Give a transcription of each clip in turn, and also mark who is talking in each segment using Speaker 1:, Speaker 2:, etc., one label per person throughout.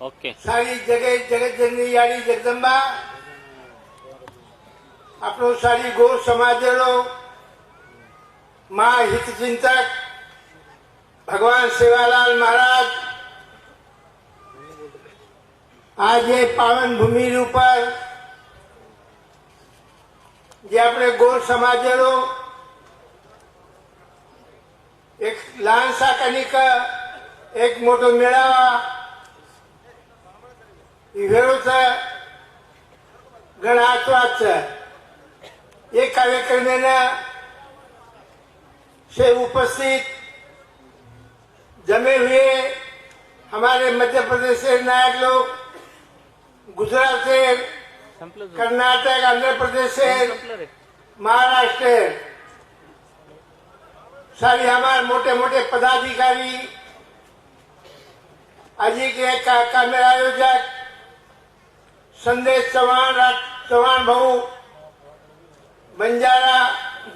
Speaker 1: okay
Speaker 2: सारी जगत जननी यारी जगदंबा આપણો સારી ગૌ સમાજનો મા હિતચિંતક ભગવાન સેવાલાલ મહારાજ આજે પાવન ભૂમિ ઉપર જે આપણે ગૌ સમાજનો એક લાંસા કનિક એક મોટો મેળાવા વેળો છે ઘણા આત્વાદ છે ये कार्यक्रम में से उपस्थित जमे हुए हमारे मध्य प्रदेश से नायक लोग, गुजरात से, कर्नाटक, आंध्र प्रदेश से, महाराष्ट्र सारी हमारे मोटे मोटे पदाधिकारी, आज के कार्यक्रम आयोजक संदेश चौहान भाऊ, बंजारा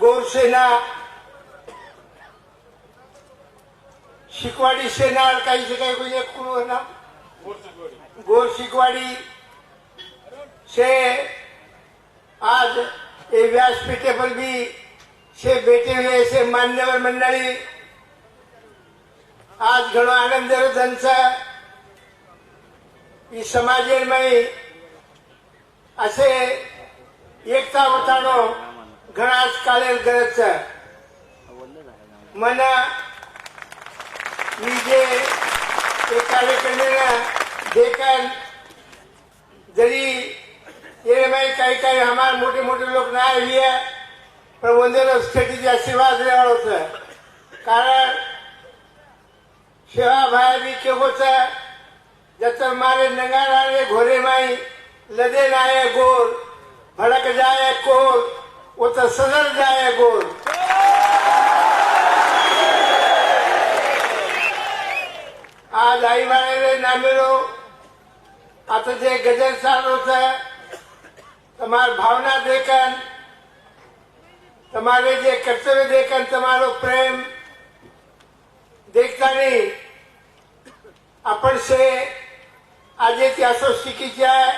Speaker 2: गौरसेना, शिकवाड़ी सेना, काही जगह कोई एक है ना गौर शिकवाड़ी से आज ये व्यासपीठे पर भी से बैठे हुए से मान्यवर मंडळी आज घणो आनंद त्यांचा ही समाजमय असे एकता वतानो घणाच काळेल गरज છે મને નીચે એ કાર્યક્રમના देखन जरी ये में काही हमारे मोटे मोटे लोग ना आए पर वंदेलो स्थिति आशीर्वाद लेवाळो છે कारण सेवा भाई भी केवो છે जतर मारे नंगारा रे घोरे माई लदे नाये गोर भड़क जाए कोर वो तो सजल जाए गोर आज आई वाले नामेलो आता जे गजल चालू છે તમારી ભાવના દેખન તમારે જે કર્તવ્ય દેખન તમારો પ્રેમ देखता नहीं अपन से આજે ત્યાંસો શીખી જાય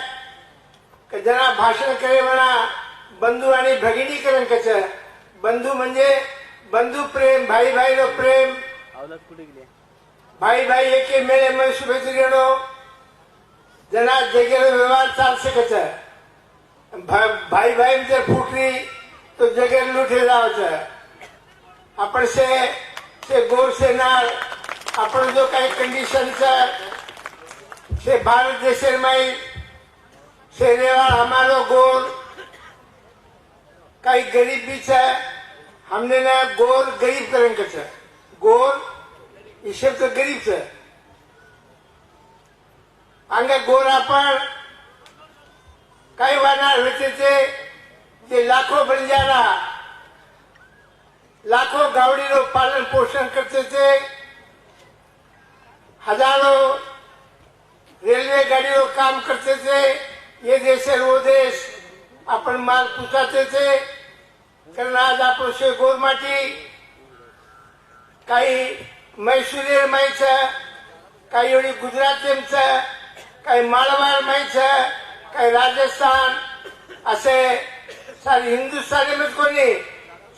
Speaker 2: કે જરા ભાષण करे म्हणा बंधू आणि भगिनीकरण कसे बंधू म्हणजे बंधू प्रेम भाई भाई नो प्रेम भाई भाई एके मेळे में शुभेच्छा जना जगेलो व्यवहार चालશે कसे भाई भाई जर फुटली तो जगेर लुटे जाव છે आपण से गौर सेना आपण जो काही कंडिशन से भारत देश में से रेवा हमारो गोर काही गरीब भी છે हमने ना गोर गरीब करण के છે गोर ईश्वर तो गरीब છે अंगे गोर आपण काही वाणार होते ते लाखों बंजारा लाखों गावड़ी नो पालन पोषण करते थे हजारों रेलवे गाड़ियों काम करते थे ये देश है वो देश अपन माल पुसाते थे कारण आज आपण से गोरमाटी काही मैसूर माई છે काही एवढी गुजराती છે काही माळवाड माई છે काही राजस्थान असे सारी हिंदुस्तानी में कोणी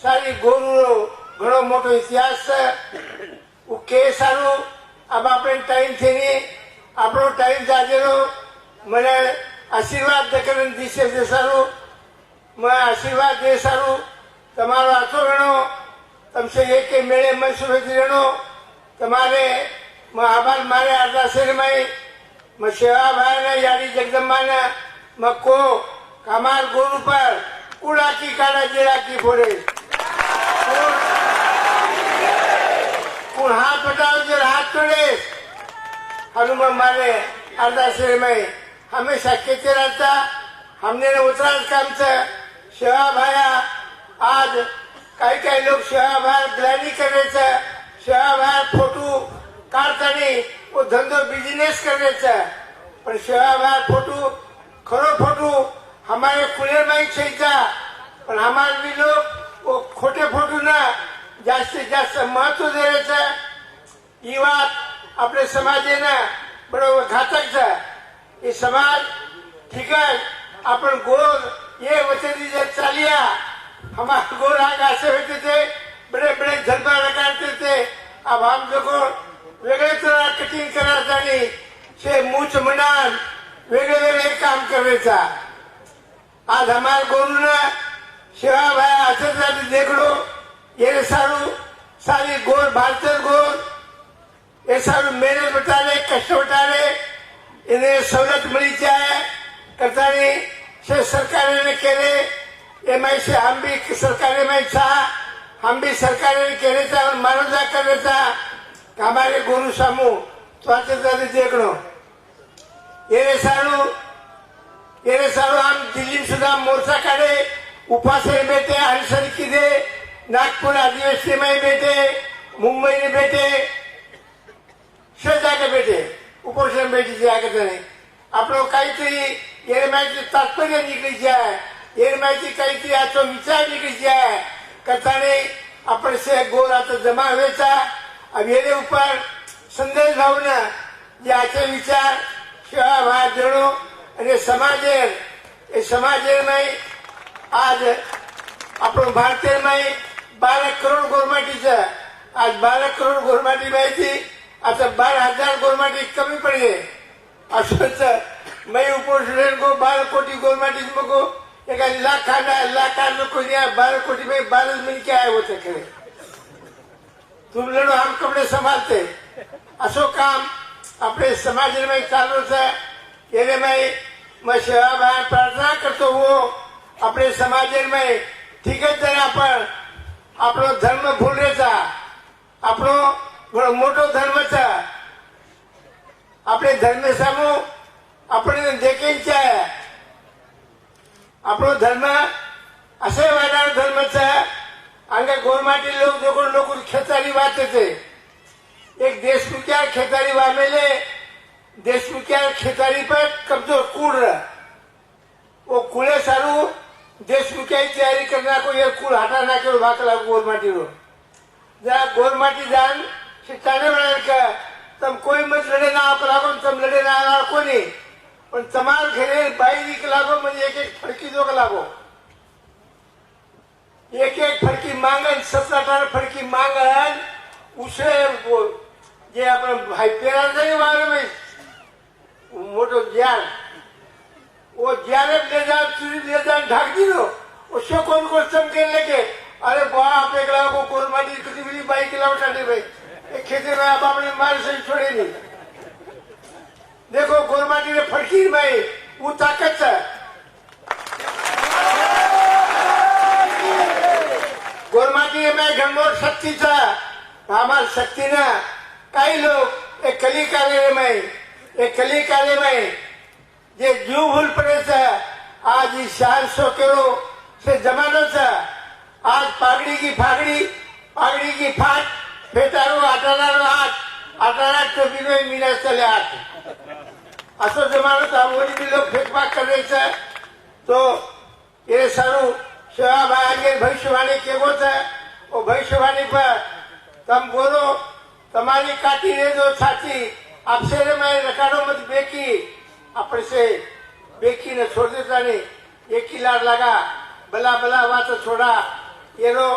Speaker 2: सारी गोरू घणो मोटो इतिहास છે के सारू अब આપણે टाइम थी આપણો टाइम જાજેલો મને આશીર્વાદ દકરન દિશે દે સારું मैं आशीर्वाद दे सारू તમારો આખો ગણો તમસે એક મેળે મન શુભેચ્છા ગણો તમારે આભાર મારે આટલા શહેરમાં સેવા ભાઈને યારી જગદંબાને મકો કમાર ગુરુ પર ઉડાકી કાઢા જેડાકી ફોડે कोण हाथ पटाव जर हाथ तोड़े हनुमान मारे अर्धा शहर में हमेशा कहते रहता हमने उतराज काम से सेवा भाया आज काही लोग सेवा भाया ग्लानी करे છે सेवा भाया फोटो काढता नहीं वो धंधो बिजनेस करे છે पर सेवा भाया फोटो खरो फोटो हमारे कुलेर में चाहिए पर हमारे भी लोग वो खोटे फोटो ना जास्तीत जास्त महत्व दे रहे છે ये बात अपने समाज ने बड़ो घातक છે ये समाज ठीक है अपन गोर ये वचन जब चालिया हमारे गोर आगे ऐसे होते थे बड़े बड़े झलबा लगाते थे अब हम देखो वेगळे तरह कटिंग करायचा आणि से मूछ मनान वेगळे वेगळे काम करायचा आज हमारे गोरू ने सेवा भाई आचरण देख लो ये सारी गोर भारतीय गोर ये सारू मेहनत बता कष्ट बता इन्हें सवलत मिली जाए करता से सरकार ने कहे एम से हम भी सरकार में था हम भी सरकार ने कहने था और मानवता करने था हमारे गुरु सामू स्वातंत्र देख लो ये सारू हम दिल्ली सुधा मोर्चा काढे उपासने बैठे हरिसर किदे नागपुर आदिवासी में बैठे मुंबई में बैठे सब जाके बैठे उपोषण बैठी जाके नहीं आप लोग काहीतरी ये माहिती तात्पर्य निकली जाए ये माहिती काहीतरी आजचा विचार निकली जाए करताने आपण से गोर आता जमा व्हायचा अब ये ऊपर संदेश भावना याचे विचार सेवा भाव देणो आणि समाजेर में आज आपण भारतीय में 12 करोड़ गोरमाटीचं आज 12 करोड़ गोरमाटी माहिती आता 12,000 गोरमाटी कमी पड़े असंच मैं उपोषण को 12 कोटी गोरमाटी मको एक लाख को 12 कोटी में 12 मिल के आए होते खरे तुम लड़ो हम कपड़े संभालते असो काम अपने समाज में चालू है ये मैं सेवा भाव प्रार्थना करतो वो अपने समाज में ठीक है आपण आपलो धर्म भूलण्याचा आपलो मोठो धर्म अपने धर्म सामू अपने देखेंचा आपलो धर्म असे वाढणार धर्मचा अंगा गोरमाटी लोक खेतारी वाचते एक देशमुखिया खेतारी वामेले देशमुखिया खेतारी पर कब्जो कूड़ वो कूड़े सारू देशमुखिया की तैयारी करना को ये कूड़ हटाना के भाकला गोरमाटी रो जरा गोरमाटी जान शिक्षाने बनाने का तम कोई मत लड़े ना आप लागो तम लड़े ना आला कोणी पण तमाल घेरे बाई की लागो म्हणजे एक फडकी दो लागो एक फडकी मांगन 17-18 फडकी मांगन उसे जे आपण भाई पेरा नहीं वाले में मोटो ज्ञान वो ज्ञान ले जा चुरी ले जा ढाक दी लो उससे कौन को चमके लगे अरे बाप एक लाख को कोरमाटी किसी भी बाई के लाओ टाटे भाई एक खेते में आप अपने मार से छोड़े नहीं देखो कोरमाटी ने फड़की में वो ताकत है गोरमाटी में घनमोर शक्ति था हमारी शक्ति ना कई लोग एक कली काले में जे जीव भूल पड़े था आज इस 400 किलो से जमानो था आज पागड़ी की फाट फेटारो आटानारो आटाना टोपी में मीना चले आते असो जमानो था वो भी लोग फेंकबाक कर रहे थे तो ये सारू सेवा भाई भविष्यवाणी केवो था वो भविष्यवाणी पर तम बोलो तुम्हारी काटी रे जो छाती आपसे मैं रकाडो मत बेकी अपन से बेकी ने छोड़ देता नहीं एक ही लार लगा भला बात छोड़ा ये रो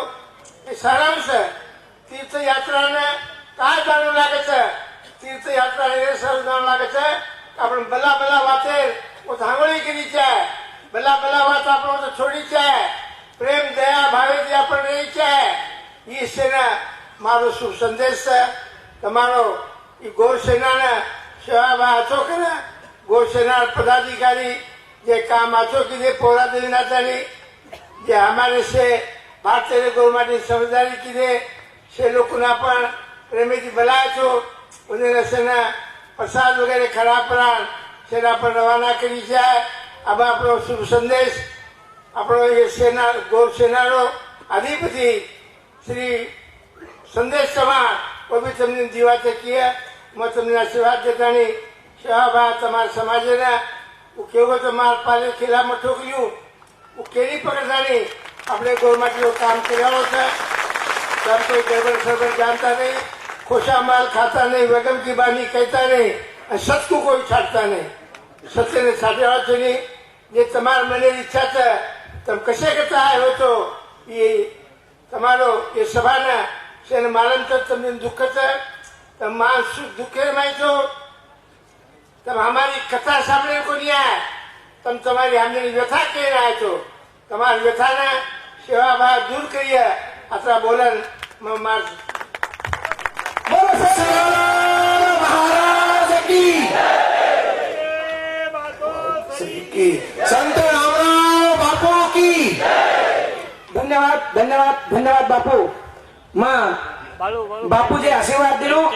Speaker 2: सारांश तीर्थ यात्रा ने कहा जानो लागे छे तीर्थ यात्रा ने सर जानो लागे छे अपन भला बाते वो धांगोली करी छे भला बात अपन तो छोड़ी छे प्रेम दया भावे जे अपन रही छे ई सेना मारो शुभ संदेश है तमारो ई गौर सेना ने सेवा भाव आचो करे गौर सेना पदाधिकारी जे काम आचो की पोरा देवी नातानी जे हमारे से भारतीय गौरमाटी समझदारी की से लोग पण प्रेमी भला छो उन्हें सेना प्रसाद वगैरह खराब प्राण सेना पर रवाना करी जाए अब अपनो शुभ संदेश अपनो ये सेना गौर सेना रो अधिपति श्री संदेश चव्हाण वो भी तमने जीवाते किया मैं तमने आशीर्वाद देता नहीं सेवा भाव तमार समाज ने वो केवो तमार पाले खिला में ठोकलियो वो केरी पकड़ता नहीं अपने गौरमाटी को काम किया था सब कोई गड़बड़ जानता नहीं खोशा माल खाता नहीं वेगम की बानी कहता नहीं सच को कोई छाटता नहीं સત્યને સાચવવા જોઈએ જે તમારા મને ઈચ્છા છે તમે કશે કરતા આવ્યો હતો એ તમારો એ સભાના છે માલમ તો તમને દુઃખ છે તમે માણસ દુઃખે માહિતો તમે અમારી કથા સાંભળીને કોઈ આયા તમે તમારી આમની વ્યથા કહીને આવ્યા છો તમારી વ્યથાના સેવાભાવ દૂર કરીએ આપણા બોલન માર
Speaker 1: महाराज की संत रामराव बापू की
Speaker 3: धन्यवाद धन्यवाद धन्यवाद बापू मां बापू जे आशीर्वाद दिलो